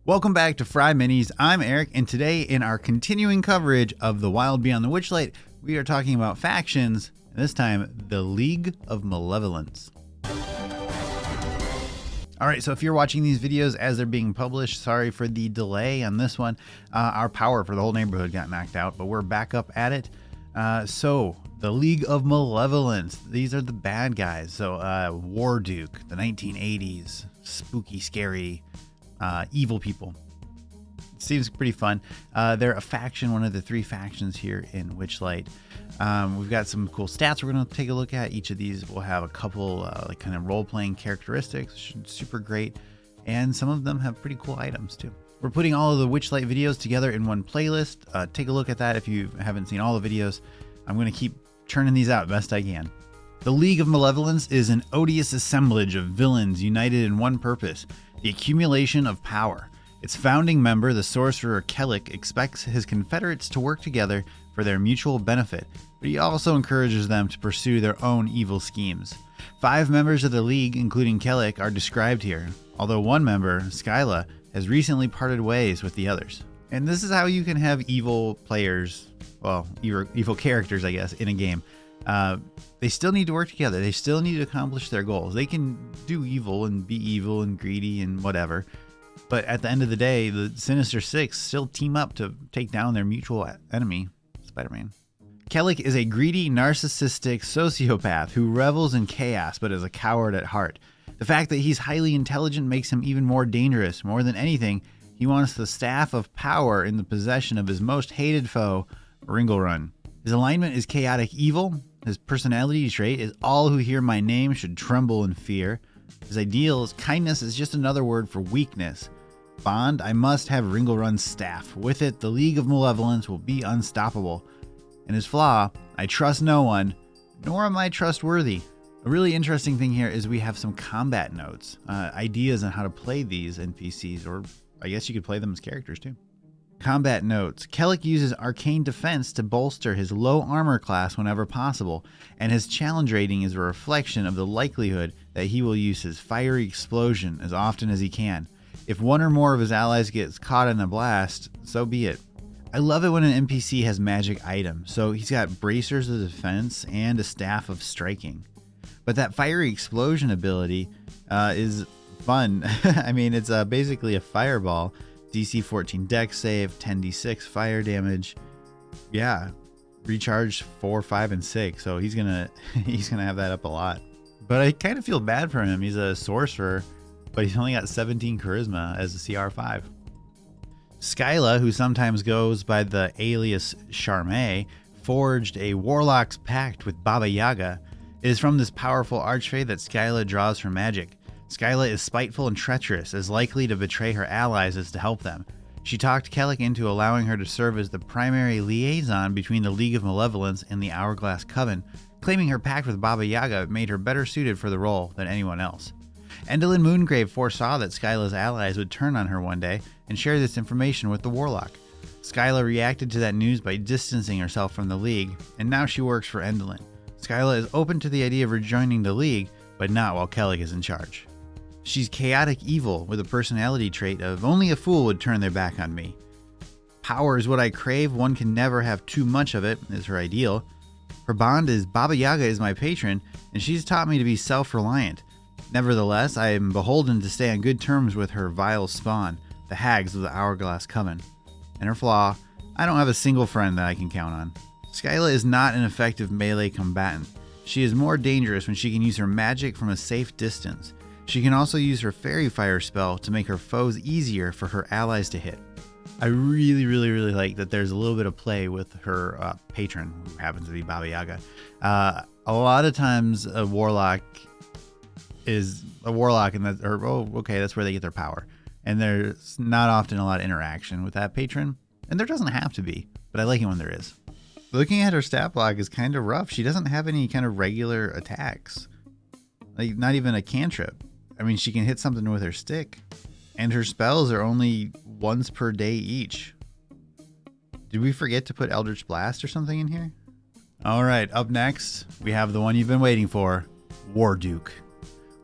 Welcome back to FryMinis. I'm Eric, and today in our continuing coverage of The Wild Beyond the Witchlight, we are talking about factions, and this time, the League of Malevolence. Alright, so if you're watching these videos as they're being published, sorry for the delay on this one. Our power for the whole neighborhood got knocked out, but we're back up at it. So, the League of Malevolence. These are the bad guys. So, Warduke, the 1980s, spooky, scary, evil people. It seems pretty fun. They're a faction, one of the three factions here in Witchlight. We've got some cool stats we're going to take a look at. Each of these will have a couple like kind of role-playing characteristics, super great, and some of them have pretty cool items too. We're putting all of the Witchlight videos together in one playlist. Take a look at that if you haven't seen all the videos. I'm going to keep churning these out best I can. The League of Malevolence is an odious assemblage of villains united in one purpose: the accumulation of power. Its founding member, the sorcerer Kellic, expects his confederates to work together for their mutual benefit, but he also encourages them to pursue their own evil schemes. 5 members of the League, including Kellic, are described here, although one member, Skyla, has recently parted ways with the others. And this is how you can have evil players, well, evil characters, I guess, in a game. They still need to work together. They still need to accomplish their goals. They can do evil and be evil and greedy and whatever. But at the end of the day, the Sinister Six still team up to take down their mutual enemy, Spider-Man. Kellic is a greedy, narcissistic sociopath who revels in chaos but is a coward at heart. The fact that he's highly intelligent makes him even more dangerous. More than anything, he wants the staff of power in the possession of his most hated foe, Ringelrun. His alignment is chaotic evil. His personality trait is all who hear my name should tremble in fear. His ideal is kindness is just another word for weakness. Bond, I must have Ringelrun's staff. With it, the League of Malevolence will be unstoppable. And his flaw, I trust no one, nor am I trustworthy. A really interesting thing here is we have some combat notes, ideas on how to play these NPCs, or I guess you could play them as characters too. Combat notes. Kellic uses arcane defense to bolster his low armor class whenever possible, and his challenge rating is a reflection of the likelihood that he will use his fiery explosion as often as he can. If one or more of his allies gets caught in a blast, so be it. I love it when an NPC has magic items, so he's got bracers of defense and a staff of striking. But that fiery explosion ability is fun. I mean, it's basically a fireball. DC 14 dex save, 10d6 fire damage. Yeah, recharge 4, 5, and 6. So he's gonna have that up a lot. But I kind of feel bad for him. He's a sorcerer, but he's only got 17 charisma as a CR5. Skyla, who sometimes goes by the alias Charme, forged a warlock's pact with Baba Yaga. It is from this powerful archfey that Skyla draws her magic. Skyla is spiteful and treacherous, as likely to betray her allies as to help them. She talked Kellic into allowing her to serve as the primary liaison between the League of Malevolence and the Hourglass Coven, claiming her pact with Baba Yaga made her better suited for the role than anyone else. Endelyn Moongrave foresaw that Skyla's allies would turn on her one day and share this information with the Warlock. Skyla reacted to that news by distancing herself from the League, and now she works for Endelyn. Skyla is open to the idea of rejoining the League, but not while Kellic is in charge. She's chaotic evil with a personality trait of only a fool would turn their back on me. Power is what I crave, one can never have too much of it, is her ideal. Her bond is Baba Yaga is my patron, and she's taught me to be self-reliant. Nevertheless, I am beholden to stay on good terms with her vile spawn, the hags of the Hourglass Coven. And her flaw, I don't have a single friend that I can count on. Skyla is not an effective melee combatant. She is more dangerous when she can use her magic from a safe distance. She can also use her Fairy Fire spell to make her foes easier for her allies to hit. I really like that there's a little bit of play with her patron, who happens to be Baba Yaga. A lot of times a warlock is a warlock, and that's where they get their power. And there's not often a lot of interaction with that patron, and there doesn't have to be, but I like it when there is. Looking at her stat block is kind of rough. She doesn't have any kind of regular attacks, like not even a cantrip. I mean, she can hit something with her stick, and her spells are only once per day each. Did we forget to put Eldritch Blast or something in here? All right, up next, we have the one you've been waiting for, Warduke.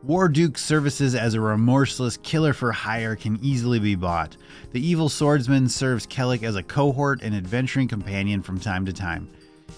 Warduke's services as a remorseless killer for hire can easily be bought. The evil swordsman serves Kellic as a cohort and adventuring companion from time to time.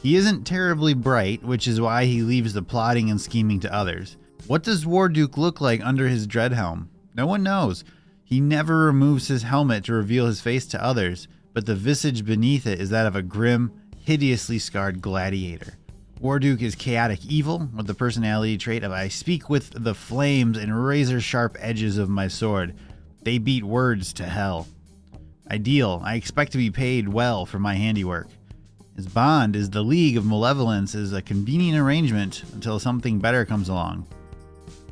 He isn't terribly bright, which is why he leaves the plotting and scheming to others. What does Warduke look like under his dread helm? No one knows. He never removes his helmet to reveal his face to others, but the visage beneath it is that of a grim, hideously scarred gladiator. Warduke is chaotic evil, with the personality trait of I speak with the flames and razor-sharp edges of my sword. They beat words to hell. Ideal, I expect to be paid well for my handiwork. His bond is the League of Malevolence is a convenient arrangement until something better comes along.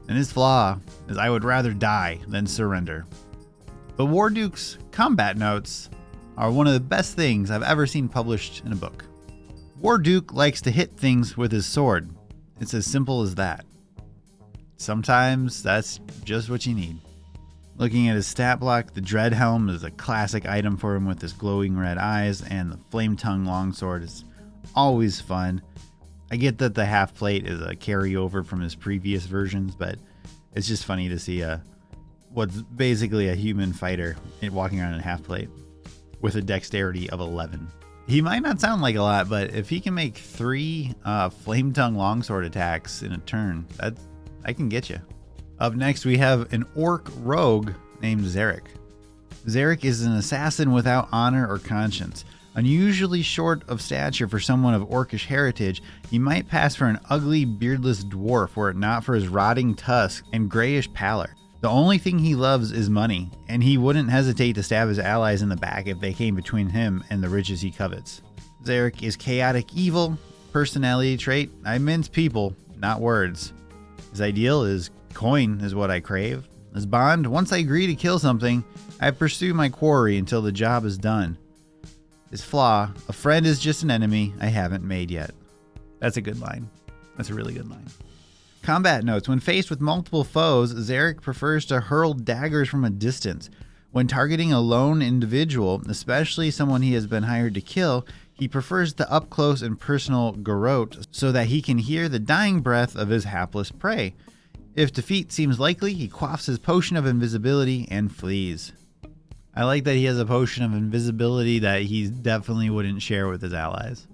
And his flaw is I would rather die than surrender. But Warduke's combat notes are one of the best things I've ever seen published in a book. Warduke likes to hit things with his sword. It's as simple as that. Sometimes that's just what you need. Looking at his stat block, the Dread Helm is a classic item for him with his glowing red eyes, and the Flame Tongue longsword is always fun. I get that the half plate is a carryover from his previous versions, but it's just funny to see what's basically a human fighter walking around in a half plate with a dexterity of 11. He might not sound like a lot, but if he can make 3 Flame Tongue longsword attacks in a turn, I can get you. Up next, we have an orc rogue named Zarek. Zarek is an assassin without honor or conscience. Unusually short of stature for someone of orcish heritage, he might pass for an ugly, beardless dwarf were it not for his rotting tusk and grayish pallor. The only thing he loves is money, and he wouldn't hesitate to stab his allies in the back if they came between him and the riches he covets. Zarek is chaotic evil, personality trait, I mince people, not words. His ideal is coin is what I crave. His bond, once I agree to kill something, I pursue my quarry until the job is done. His flaw, a friend is just an enemy I haven't made yet. That's a good line. That's a really good line. Combat notes. When faced with multiple foes, Zarek prefers to hurl daggers from a distance. When targeting a lone individual, especially someone he has been hired to kill, he prefers the up-close and personal garrote so that he can hear the dying breath of his hapless prey. If defeat seems likely, he quaffs his potion of invisibility and flees. I like that he has a potion of invisibility that he definitely wouldn't share with his allies.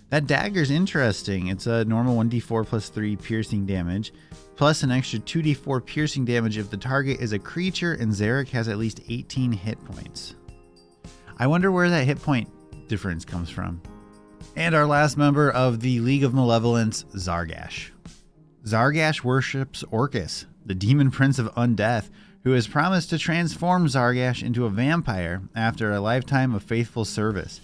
That dagger's interesting. It's a normal 1d4 plus 3 piercing damage, plus an extra 2d4 piercing damage if the target is a creature and Zarek has at least 18 hit points. I wonder where that hit point difference comes from. And our last member of the League of Malevolence, Zargash. Zargash worships Orcus, the demon prince of undeath, who has promised to transform Zargash into a vampire after a lifetime of faithful service.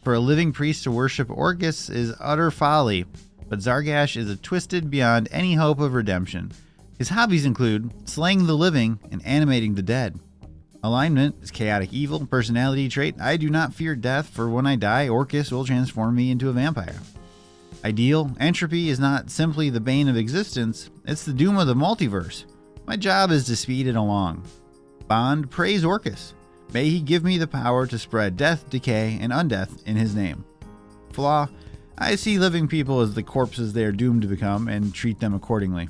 For a living priest to worship Orcus is utter folly, but Zargash is twisted beyond any hope of redemption. His hobbies include slaying the living and animating the dead. Alignment is chaotic evil. Personality trait, I do not fear death, for when I die, Orcus will transform me into a vampire. Ideal, entropy is not simply the bane of existence, it's the doom of the multiverse. My job is to speed it along. Bond, praise Orcus. May he give me the power to spread death, decay, and undeath in his name. Flaw, I see living people as the corpses they are doomed to become and treat them accordingly.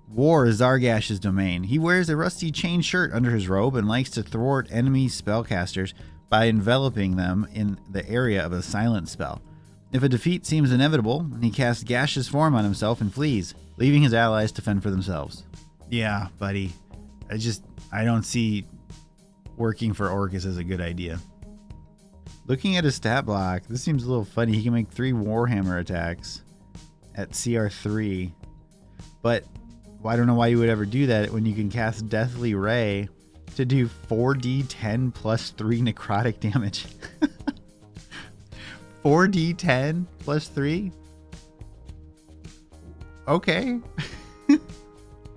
War is Zargash's domain. He wears a rusty chain shirt under his robe and likes to thwart enemy spellcasters by enveloping them in the area of a silent spell. If a defeat seems inevitable, he casts gaseous form on himself and flees, leaving his allies to fend for themselves. Yeah, buddy. I don't see working for Orcus as a good idea. Looking at his stat block, this seems a little funny. He can make 3 Warhammer attacks at CR3, but I don't know why you would ever do that when you can cast Deathly Ray to do 4d10 plus 3 necrotic damage. 4d10 plus 3? Okay.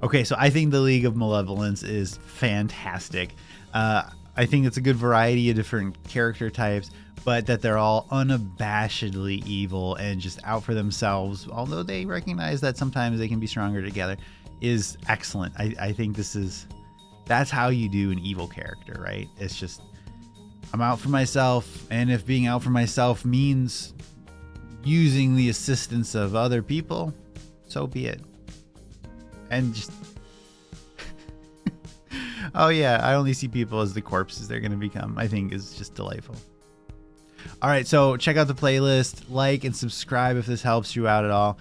Okay, so I think the League of Malevolence is fantastic. I think it's a good variety of different character types, but that they're all unabashedly evil and just out for themselves, although they recognize that sometimes they can be stronger together, is excellent. I think that's how you do an evil character, right? It's just, I'm out for myself, and if being out for myself means using the assistance of other people, so be it. And just Oh yeah, I only see people as the corpses they're going to become. I think is just delightful. All right, so check out the playlist, like and subscribe if this helps you out at all.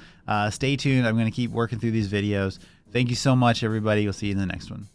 Stay tuned. I'm going to keep working through these videos. Thank you so much, everybody. We'll see you in the next one.